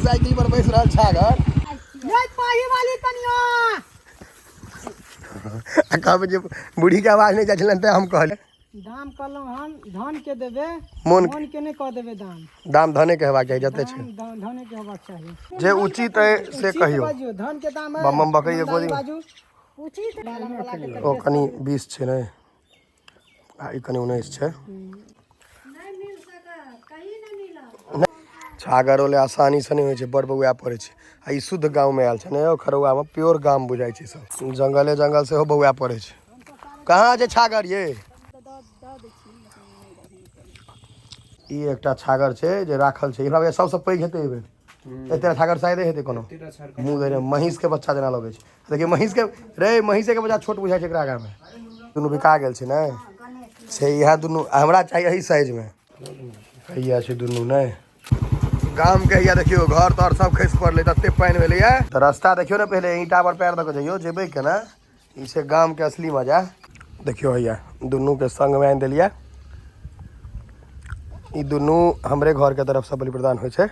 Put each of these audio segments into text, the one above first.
Cycle पर बैस रहा छागर बूढ़ी के आवाज नहीं जाए हम कहले दाम कहलहुँ हम धन के देबे मोन के नहीं कह देबे दाम दाम धने के हेबाक चाही जते छै धने के हेबाक चाही जे उचित है से कहियो धन के दाम बम बकई के गोदी उचित ओ कनी 20 छै ने आ ई कनी 19 छै छागर वाले आसानी से नहीं होइ छै बड़ बौआ पड़े छै आ ई शुद्ध गांव में आयल छै ने खरौआ में प्योर गांव बुझाई छै सब जंगले जंगल से हो बौआ पड़े छै कहाँ जे छागर ये ई एकटा छागर छै जे राखल छै इहा सबसे पैघ हेतै एबे एते छागर शायदे हेतै कोनो मुंह दे महिष के बच्चा जेना लगे छै देखिए महिष के रे महिषे के बच्चा छोट बुझाई छै एकरा आगा में दुनू बिका गेल छै ने से इहा दुनू हमरा चाहिए एही साइज में कहिया छै दुनू ने गाम के या देखियो घर तर सब खसि पड़ले तते पानि भेलै या त रास्ता देखियो ने पहले ईंटा पर पैर द के जइयो जेबै केना ई छै गाम के असली मजा देखियो हैया दुनू के संग में आनि देलिया ई दुनू हमरे घर के तरफ से बलि प्रदान होइ छै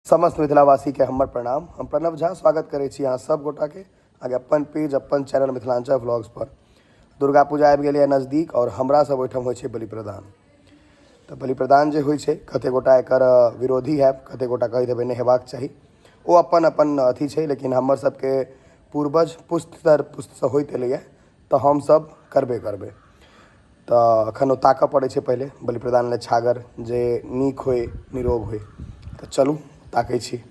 समस्त मिथिलावासी के हमर प्रणाम हम प्रणव झा स्वागत करै छी अहाँ सब गोटा के आगे अपन पेज अपन चैनल मिथिलांचल व्लॉग्स पर दुर्गा पूजा आबि गेलै नजदीक और हमरा सब ओहिठाम होइ छै बलि प्रदान तो बलि प्रदान जे होइ छै कते गोटा एकर विरोधी है कते गोटा कहैत हेबै नहि हेबाक चाही ओ अपन अपन अथी छै लेकिन हमर सबके पूर्वज पुस्त दर पुस्त से होइत एलैए तो हम सब करबे करबै तो अखन ओ ताकऽ पड़ै छै पहिले बलि प्रदान ले छागर जे नीक होय निरोग होय तो चलू ताकै छी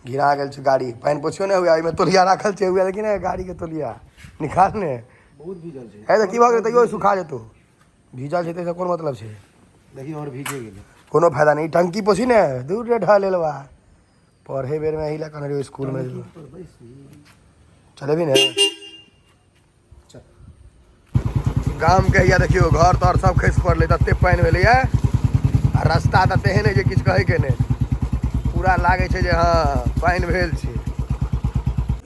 घिरा गेल छै गाड़ी पानि पोछियो नहि हुए एहिमे तोलिया राखल छै हुए लेकिन गाड़ी के तोलिया निकाल ने बहुत भीजल छै है तो की भऽ गेलै तैयो सुखा जेतौ भीजल छै तऽ कोन मतलब छै देखियो और भीजे गेलै कोनो फायदा नहीं टंकी पोछी ने दूर रे ढा लेलवा पढ़े बेर में यही ला कहने स्कूल में चले भी ने गाम के या देखियो घर तर सब खसि पड़ले तते पानि भेलै या आ रास्ता तऽ तेहन है जे किछु कहै के नहि पूरा लागे छै जे हाँ पानि भेल छै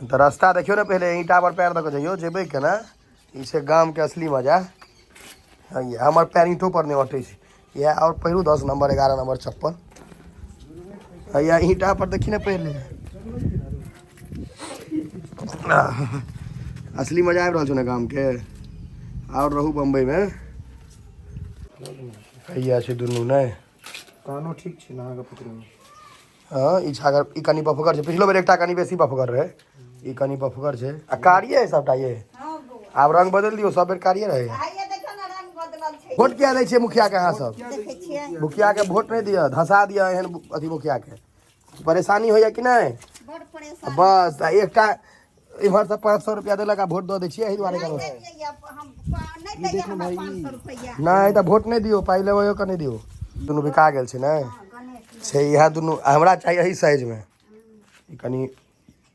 तऽ रास्ता देखियो ने पहले ईंटा पर पैर दऽ के जइयो जेबै केना ई छै गाम के असली मजा हमर पैर ईंटो पर नहि अटै छै यह और पहिरू 10 नंबर 11 नंबर चप्पल या ईंटा पर देखी ना पहले असली मजा आबि रहल छौ ने गाम के और रहू बम्बई में कहिया छै दुनू ने कानो ठीक छै ना के पुत्र में हां ई छागर ई कनी बफगर छै पिछलो बेर एकटा कनी बेसी बफगर रहे ई कनी बफगर छै आ कारिये है सबटा ये आब रंग बदल दियो सब बेर कारिये रहे वोट क्या दै छियै मुखिया के अहाँ सब मुखिया के वोट नहीं दिया धसा दिया एहन अथी मुखिया के परेशानी होइया कि नहीं बस एकटा इम्हर से 500 रुपया देलक आ वोट दऽ दै छियै एही दुआरे करो नहीं तो वोट नहीं दियो पाई लेबो के नहीं दियो दुनू बिका गेल छै ने से इहा दुनू हमरा चाहिए एही साइज में ई कनी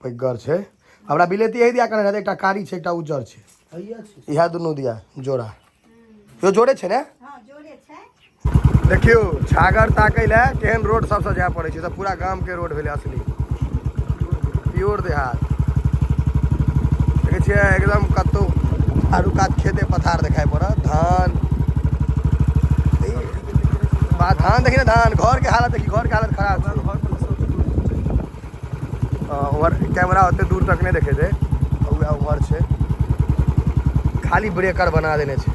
पैगर छै हमरा बिलेती एही दिया करे एकटा कारी छै एकटा उज्जर छै इहा दुनू दिया जोड़ा यो जोड़े छै ने देखियो छागर ताकै ले केहन रोड सबसे जाय पड़े छै तऽ पूरा गाम के रोड भेलै असली प्योर देहात देखे छियै एकदम कतौ आरु कात खेते पथार देखाई पड़त धान धान देखी ना धान घर के हालत देखी घर के हालत खराब उमर कैमरा होते दूर तक नहीं देखे थे उमर छै खाली ब्रेकर बना देने छै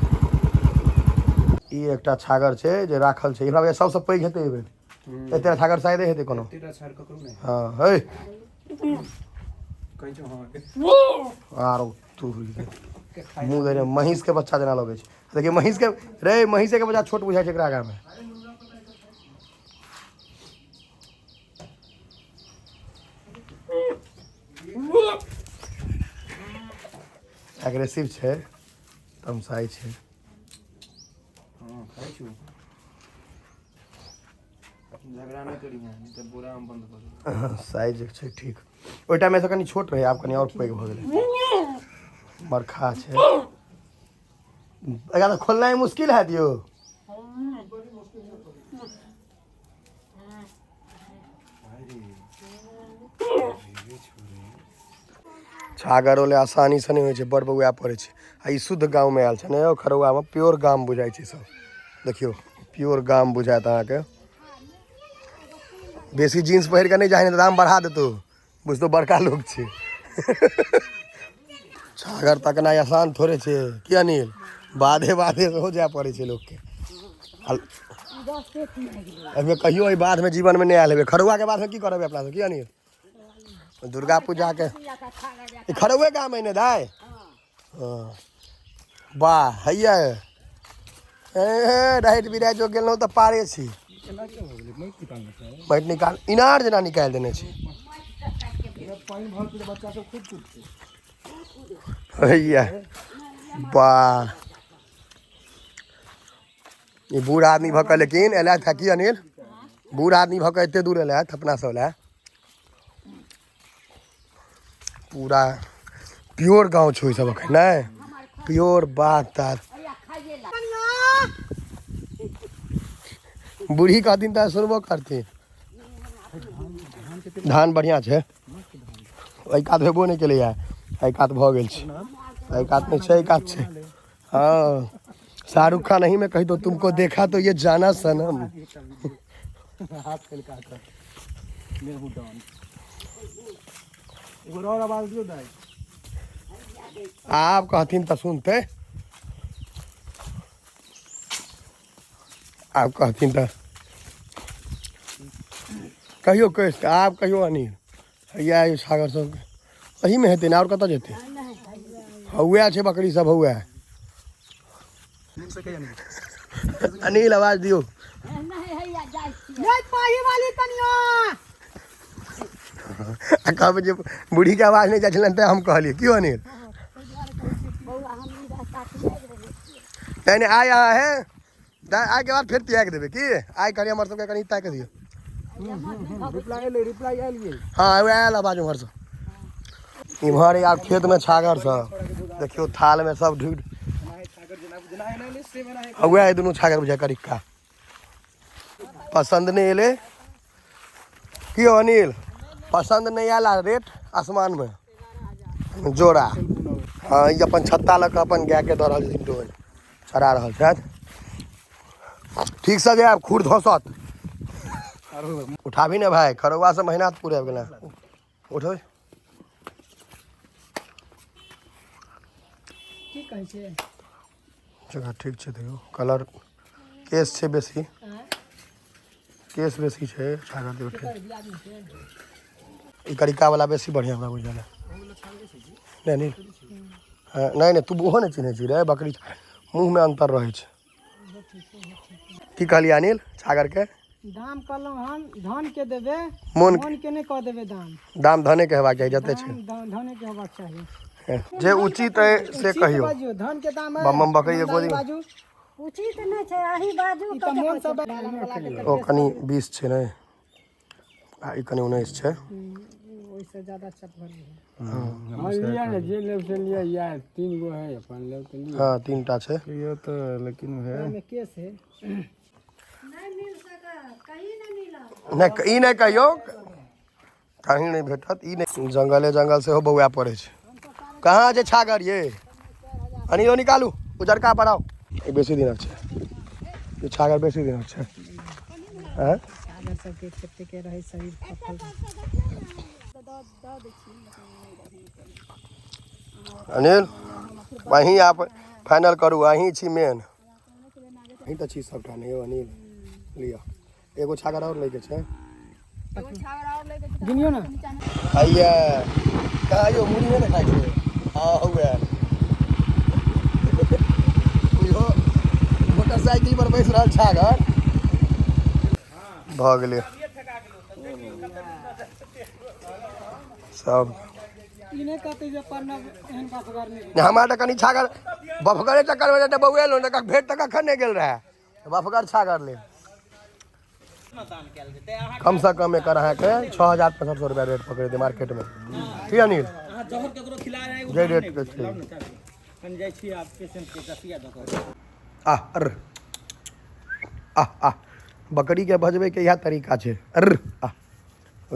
ई एकटा छागर छै जे राखल छै इहा सबसे पैघ हेतै एबे एते छागर शायदे हेतै कोनो हां हे कहै छौ हां आरो तू मुंह दे महिष के बच्चा जेना लगे छै देखिए महिष के रे महिषे के बच्चा छोट बुझाई छै एकरा आगा में एग्रेसिव छै तमसाई छै हां खाइ छु झगड़ा नहीं करी नहीं तो बोरा हम बंद कर दे साइज छै ठीक ओइ टाइम में से कनी छोट रहे आब कनी और पैघ भ गेलै बरखा छै एकरा खोलना मुश्किल है दियो छागर वाले आसानी से नहीं होइ छै बड़ बौआ पड़े छै आ ई शुद्ध गांव में आयल छै ने खरौआ में प्योर गाम बुझाई छै सब देखियो प्योर गाम बुझायत अहाँके बेसी जीन्स पहिर के नहीं जाए दाम बढ़ा देतो बुझ तो बड़का लोग छे छागर तकना आसान थोड़े छे कि अनिल बाधे बाधे हो जाए पड़े छे लोग के एहिमे कहियो एहि बाध में जीवन में नहीं आयल हेबे खरुआ के बाद में की करबे अपना सब कि अनिल दुर्गा पूजा के ई खरुए काम है ने दाय वाह हैया राइट बिराइट जो गेलहुँ तऽ पारे छी माटि निकाल इनार जेना निकालि देने छी हैया वाह ये बूढ़ आदमी भऽ कऽ लेकिन एलथि है कि अनिल बूढ़ आदमी भऽ कऽ एते दूर एलथि अपना सब लए पूरा प्योर गाँव छौ ई सब अखन नहि प्योर बात तार बूढ़ी कहथिन तऽ सुनबो करथिन धान बढ़िया छै एहि कात हेबो नहि केलैया एहि कात भऽ गेल छै एहि कात नहि छै एहि कात छै हाँ शाहरुख खान नहीं में कही तो तुमको देखा तो ये जाना सनम आप कहथिन तो सुनते आप कहथिन तो कहियो कह आप कहियो अनिल हैया सागर सब सही में हेतै ने और कतऽ जेतै हौआ छै बकरी सब हौआ अनिल आवाज दियो कहब जे बूढ़ी के आवाज नहीं जाइ छलनि तऽ हम कहलियै क्यों अनिल नहीं आय अहाँ है आय के बाद फिर त्याग देबै की आय करिए हमर सबके कनि ताकि दियौ हाँ आयल आवाज उम्हर से इम्हर आब खेत में छागर सब देखियो थाल में सब ढूंढ वह दुनू छागर बुझा करिक्का पसंद नहीं एले कि अनिल पसंद नहीं आला रेट आसमान में जोड़ा हाँ ये अपन छत्ता लग अपन गाय के दऽ रहल छथिन डोल चरा रहल छथि ठीक से जाए खुर धोसत उठाबी ने भाई खरौआ से मेहनत पूरे आबि गेलै उठो की कहै छै जगह ठीक छै देखियो कलर केस छै बेसी केस बेसी छै छागर दे उठे ई करिका वाला बेसी बढ़िया हमरा बुझल है नहीं नहीं तू ओहो नहीं चिन्है छी रे बकरी मुँह में अंतर रहे छै की कहलियै अनिल छागर के दाम कहलहुँ हम धन के देबै मोन के नहीं कह देबै दाम धने के हेबाक चाही जते छै धने के हेबाक चाही जे उचित है से कहियो बाजू धन के दाम बम बकरी के गोदी बाजू उचित नहीं छै अही बाजू ई तऽ मोन सब ओ कनी 20 छै ने आ ई कनी 19 छै ओइसे ज्यादा चप भर हां लिया ने जे लेब से लिया यार 3 गो है अपन लेब तो लिया हां 3टा छै ये तो लेकिन है में केस है नहीं मिल सका कहीं नहीं मिला नहीं ई नहीं कहियो कहीं नहीं भेटत ई नहीं जंगले जंगल से हो बौआ पड़े छै कहाँ छै छागर ये अनियो निकालू उजरका पड़ाओ ई बेसी दिन छै ई छागर बेसी दिन छै हैं छागर सबके खेते के रहे शरीर फफल अनिल वहीं आप फाइनल करू अहीं छी मेन अहीं तऽ छी सबटा नहीं हो अनिल लिया एगो छागर और लेके छै गिनियो ना हैया कहाँ यो मुड़ी में देखाइ छै हाँ हुए बुझो मोटरसाइकिल पर बैस रहल छागर भऽ गेलै सब ई नहीं कहते जे परनब एहन बफगर नहीं हमरा तऽ कनि छागर बफगरे चक्कर में बौए लो ने भेट तक अखन नहीं गेल रहे बफगर छागर ले कम से कम एकर अहाँके 6,500 रुपया रेट पकड़े दे मार्केट में की अनिल जे रेट के छै बकरी के भजबे के इएह तरीका छै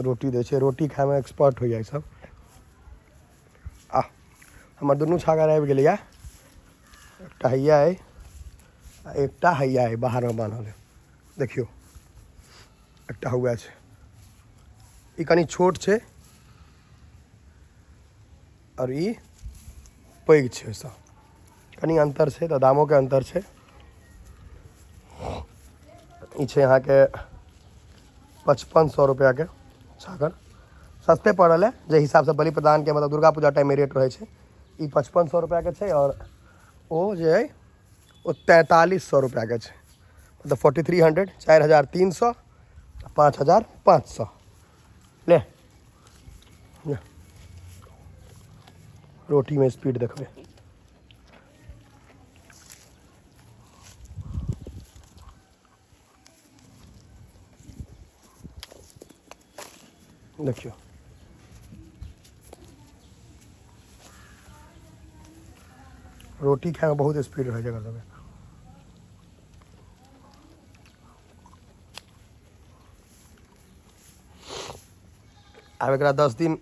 रोटी दै छै रोटी खाए में एक्सपर्ट हो जाइ सब हमर दुनू छागर आबि गेलै एकटा हैया अइ एकटा हैया अइ बाहर में बान्हल देखियो एकटा हुआ छै ई कनी छोट छै और ई पैघ छै ओहिसँ कनी अंतर छै तऽ दामो के अंतर छै। ई छै अहाँके 5500 रुपया के छागर, सस्ते पड़ल है जे हिसाब से बलि प्रदान के मतलब दुर्गा पूजा टाइम में रेट रहे छै। ई 5500 रुपया के छै और ओ जे है वो 4300 रुपया के छै, मतलब 4300, 4300, 5500 ले। रोटी में स्पीड देखबे, देखियो रोटी खाए में बहुत स्पीड रहे जगह सब। आब एकरा 10 दिन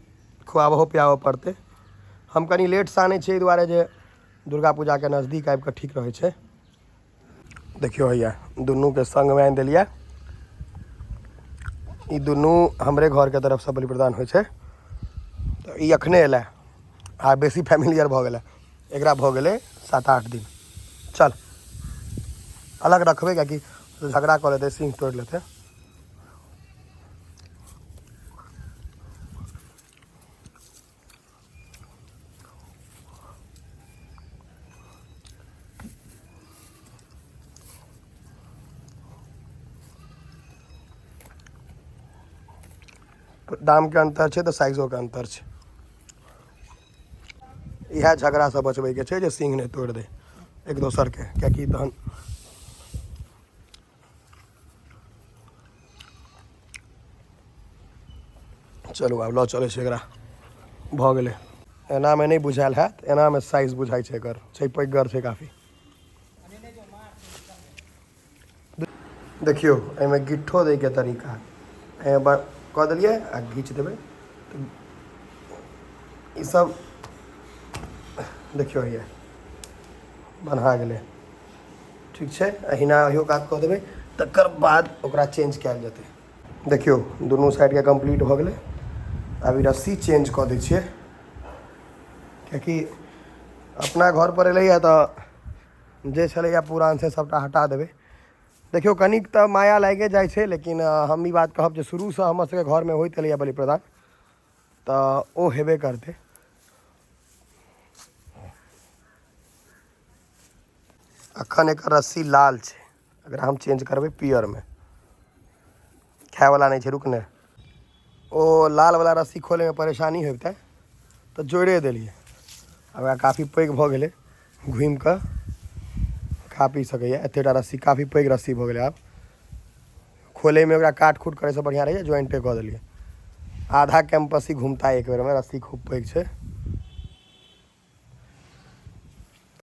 खुआबहो पियाबहो पड़तै। हम कनी लेट से आने छियै दुआरे जे दुर्गा पूजा के नजदीक आबि कऽ ठीक रहै छै। देखियो हैया दुनू के संग में आनि देलियै। ई दुनू हमरे घर के तरफ से बलि प्रदान होइ छै, तो ई अखने एलै आ बेसी फैमिलियर भऽ गेलै। एकरा भऽ गेलै 7-8 दिन। चल अलग रखबे कियाकि झगड़ा कऽ लेतै, सिंह तोड़ि लेतै। दाम के अंतर छै तऽ साइजो के अंतर छै। इएह झगड़ा से बचबै के छै जे सिंह नहि तोड़ि दे एक दोसर के, कियाकि तहन चलू आब लऽ चलै छै एकरा। भऽ गेलै। एना में नहीं बुझायल हैत, एना में साइज बुझाइ छै एकर, छै पैघगर छै काफी। देखियो एहिमे गिट्ठो दै के तरीका एहिमे कऽ देलियै आ घीच देबै तऽ ई सब देखियो ये बन्हा गेलै। ठीक छै, अहिना अहियो काज कऽ देबै तकर बाद ओकरा चेंज कयल जेतै। देखियो दुनू साइड के कंप्लीट भऽ गेलै। आब ई रस्सी चेंज कऽ दै छियै कियाकि अपना घर पर एलैए तऽ जे छलैए पुरान से सबटा हटा देबै। देखियो कनिक तऽ माया लागे जाइ छै, लेकिन हम ई बात कहब जे शुरू से हमर सबके घर में होइत एलैए बलि प्रदान तऽ ओ हेबे करतै। अखन एकर रस्सी लाल छै, अगर हम चेंज करबै पियर में, खाए वाला नहीं छै। रुक ने, ओ लाल वाला रस्सी खोले में परेशानी होते तो जोड़े देलिए। अब काफ़ी पैघ भऽ गेलै, घुमि कऽ खा पी सकैए। एतेटा रस्सी काफ़ी पैघ रस्सी भऽ गेलै। आब खोले में ओकरा काट खूट करे से बढ़िया रहैए ज्वाइंटे कऽ देलिए। आधा कैंपस ही घूमता है एक बेर में, रस्सी खूब पैघ छै।